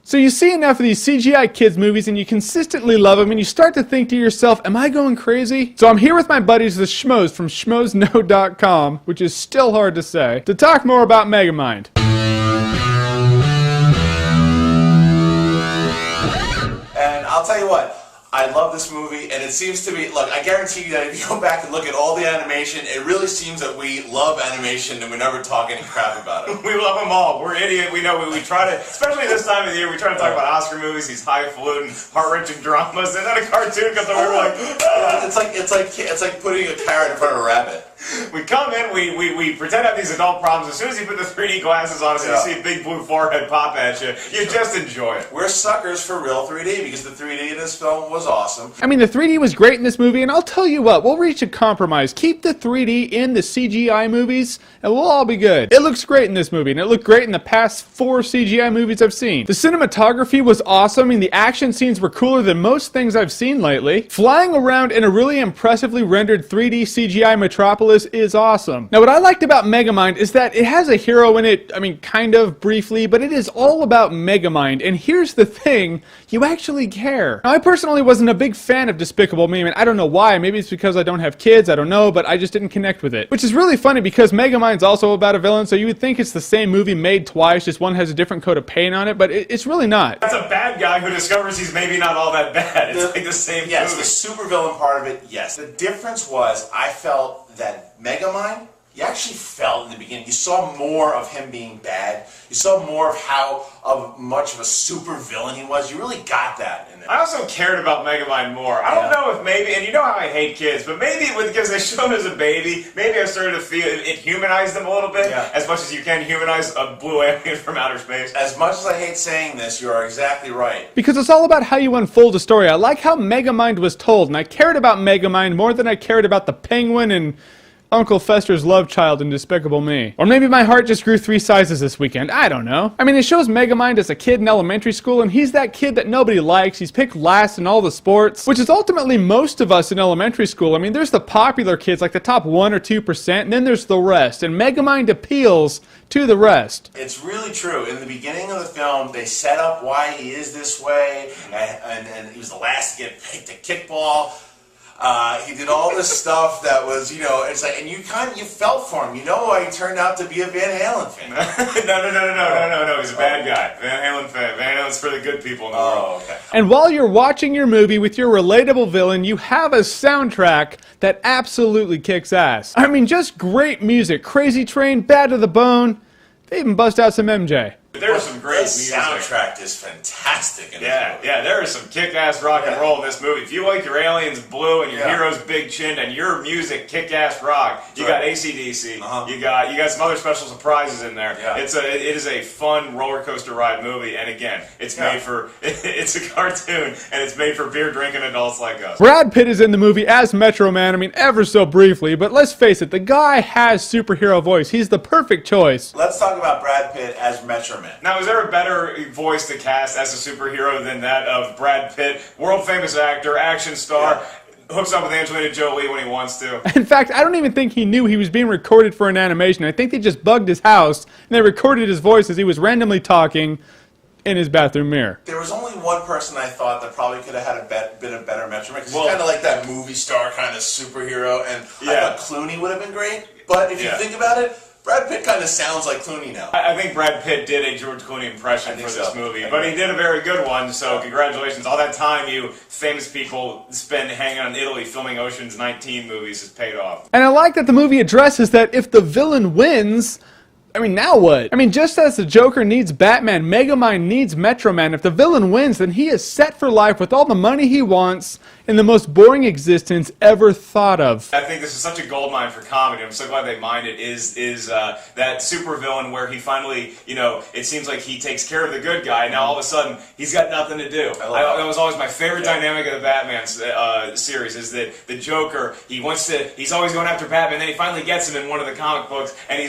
So you see enough of these CGI kids movies and you consistently love them and you start to think to yourself, am I going crazy? So I'm here with my buddies the Schmoes from Schmoesknow.com, which is still hard to say, to talk more about Megamind. And I'll tell you what, I love this movie, and it seems to be, look, I guarantee you that if you go back and look at all the animation, it really seems that we love animation and we never talk any crap about it. We love them all. We're idiot. We know we try to, especially this time of the year, we try to talk about Oscar movies, these highfalutin, heart-wrenching dramas, and then a cartoon comes over, we're like, ah. It's like putting a carrot in front of a rabbit. We come in, we pretend to have these adult problems. As soon as you put the 3D glasses on us and you see a big blue forehead pop at you, you just enjoy it. We're suckers for real 3D because the 3D in this film was awesome. I mean, the 3D was great in this movie, and I'll tell you what, we'll reach a compromise. Keep the 3D in the CGI movies, and we'll all be good. It looks great in this movie, and it looked great in the past 4 CGI movies I've seen. The cinematography was awesome. I mean, the action scenes were cooler than most things I've seen lately. Flying around in a really impressively rendered 3D CGI metropolis is awesome. Now, what I liked about Megamind is that it has a hero in it, I mean, kind of briefly, but it is all about Megamind, and here's the thing, you actually care. Now, I personally wasn't a big fan of Despicable Me. I mean, I don't know why. Maybe it's because I don't have kids, I don't know, but I just didn't connect with it. Which is really funny because Megamind's also about a villain, so you would think it's the same movie made twice, just one has a different coat of paint on it, but it's really not. That's a bad guy who discovers he's maybe not all that bad. It's like the same Yes, movie. the supervillain part of it, yes. The difference was, I felt that Megamind, you actually felt in the beginning, you saw more of him being bad. You saw more of how much of a super villain he was. You really got that in it. I also cared about Megamind more. I don't know if maybe, and you know how I hate kids, but maybe because they showed him as a baby, maybe I started to feel it humanized him a little bit, as much as you can humanize a blue alien from outer space. As much as I hate saying this, you are exactly right. Because it's all about how you unfold a story. I like how Megamind was told, and I cared about Megamind more than I cared about the penguin and Uncle Fester's love child in Despicable Me. Or maybe my heart just grew 3 sizes this weekend, I don't know. I mean, it shows Megamind as a kid in elementary school, and he's that kid that nobody likes. He's picked last in all the sports, which is ultimately most of us in elementary school. I mean, there's the popular kids, like the top 1 or 2%, and then there's the rest, and Megamind appeals to the rest. It's really true. In the beginning of the film, they set up why he is this way, and he was the last to get picked at kickball. He did all this stuff that was, you know, it's like, and you felt for him. You know why he turned out to be a Van Halen fan. No, he's a bad guy. Van Halen fan. Van Halen's for the good people in the world. Okay. And while you're watching your movie with your relatable villain, you have a soundtrack that absolutely kicks ass. I mean, just great music. Crazy Train, Bad to the Bone. They even bust out some MJ. There's some great music. The soundtrack is fantastic in this movie. Yeah, there is some kick-ass rock and roll in this movie. If you like your aliens blue and your heroes big-chinned and your music kick-ass rock, you got AC/DC. You got some other special surprises in there. It is a fun roller coaster ride movie, and again, it's made for it's a cartoon and it's made for beer drinking adults like us. Brad Pitt is in the movie as Metro Man. I mean, ever so briefly, but let's face it, the guy has superhero voice. He's the perfect choice. Let's talk about Brad Pitt as Metro Man. Now, is there a better voice to cast as a superhero than that of Brad Pitt, world-famous actor, action star, hooks up with Angelina Jolie when he wants to? In fact, I don't even think he knew he was being recorded for an animation. I think they just bugged his house, and they recorded his voice as he was randomly talking in his bathroom mirror. There was only one person I thought that probably could have had a bit of better Metro Man, because he's kind of like that movie star kind of superhero, and I thought Clooney would have been great. But if you think about it, Brad Pitt kind of sounds like Clooney now. I think Brad Pitt did a George Clooney impression for this movie, but he did a very good one, so congratulations. All that time you famous people spend hanging out in Italy filming Ocean's 19 movies has paid off. And I like that the movie addresses that if the villain wins, I mean, now what? I mean, just as the Joker needs Batman, Megamind needs Metro Man. If the villain wins, then he is set for life with all the money he wants in the most boring existence ever thought of. I think this is such a goldmine for comedy. I'm so glad they mined it. Is that supervillain where he finally, you know, it seems like he takes care of the good guy. Now all of a sudden he's got nothing to do. That was always my favorite dynamic of the Batman series. Is that the Joker? He's always going after Batman. Then he finally gets him in one of the comic books, and he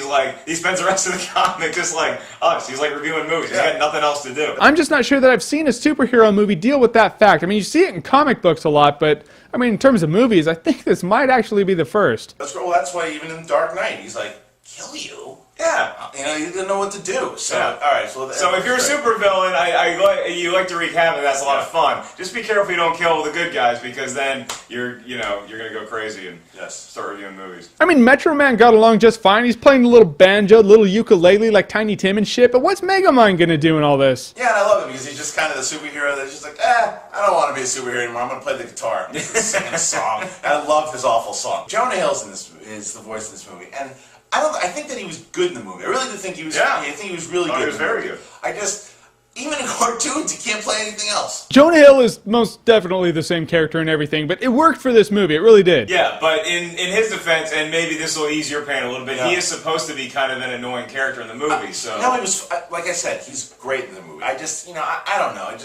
spends the rest of the comic just like us. He's like reviewing movies. He's got nothing else to do. I'm just not sure that I've seen a superhero movie deal with that fact. I mean, you see it in comic books a lot, but I mean, in terms of movies, I think this might actually be the first. That's why even in Dark Knight, he's like, kill you? Yeah. You know, you didn't know what to do. So, Yeah. all right. So if you're a supervillain, you like to wreak havoc. That's a lot of fun. Just be careful you don't kill the good guys, because then you're gonna go crazy and start reviewing movies. I mean, Metro Man got along just fine. He's playing a little banjo, a little ukulele like Tiny Tim and shit. But what's Megamind gonna do in all this? Yeah, and I love it because he's just kind of the superhero that's just like, I don't want to be a superhero anymore. I'm gonna play the guitar, I'm singing a song. And I love his awful song. Jonah Hill's is the voice in this movie, and I think that he was good in the movie. I really did think he was. Yeah. I think he was really good. He was very good. Even in cartoons, he can't play anything else. Jonah Hill is most definitely the same character and everything, but it worked for this movie. It really did. Yeah, but in his defense, and maybe this will ease your pain a little bit, he is supposed to be kind of an annoying character in the movie. So no, he was like I said, he's great in the movie. I don't know.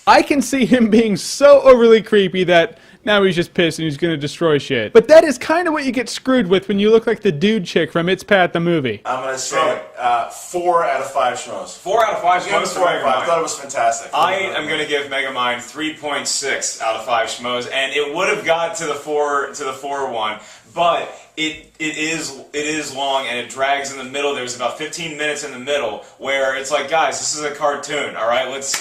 I can see him being so overly creepy that now he's just pissed and he's going to destroy shit. But that is kind of what you get screwed with when you look like the dude chick from It's Pat the movie. I'm going to say 4 out of 5 schmoes. 4 out of 5 schmoes for Megamind. I thought it was fantastic. I am going to give Megamind 3.6 out of 5 schmoes, and it would have got to the 4 one, but it is long and it drags in the middle. There's about 15 minutes in the middle where it's like, guys, this is a cartoon, all right? Let's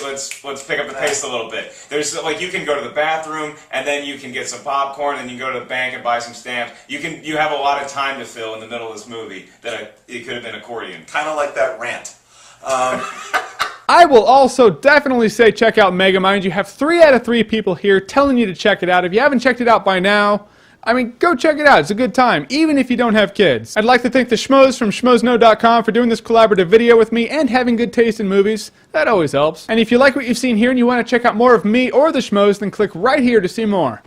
pick up the pace a little bit. There's like, you can go to the bathroom and then you can get some popcorn, and you can go to the bank and buy some stamps. You have a lot of time to fill in the middle of this movie that it could have been accordion. Kind of like that rant. I will also definitely say check out Megamind. You have 3 out of 3 people here telling you to check it out. If you haven't checked it out by now, I mean, go check it out. It's a good time, even if you don't have kids. I'd like to thank the Schmoes from Schmoesknow.com for doing this collaborative video with me and having good taste in movies. That always helps. And if you like what you've seen here and you want to check out more of me or the Schmoes, then click right here to see more.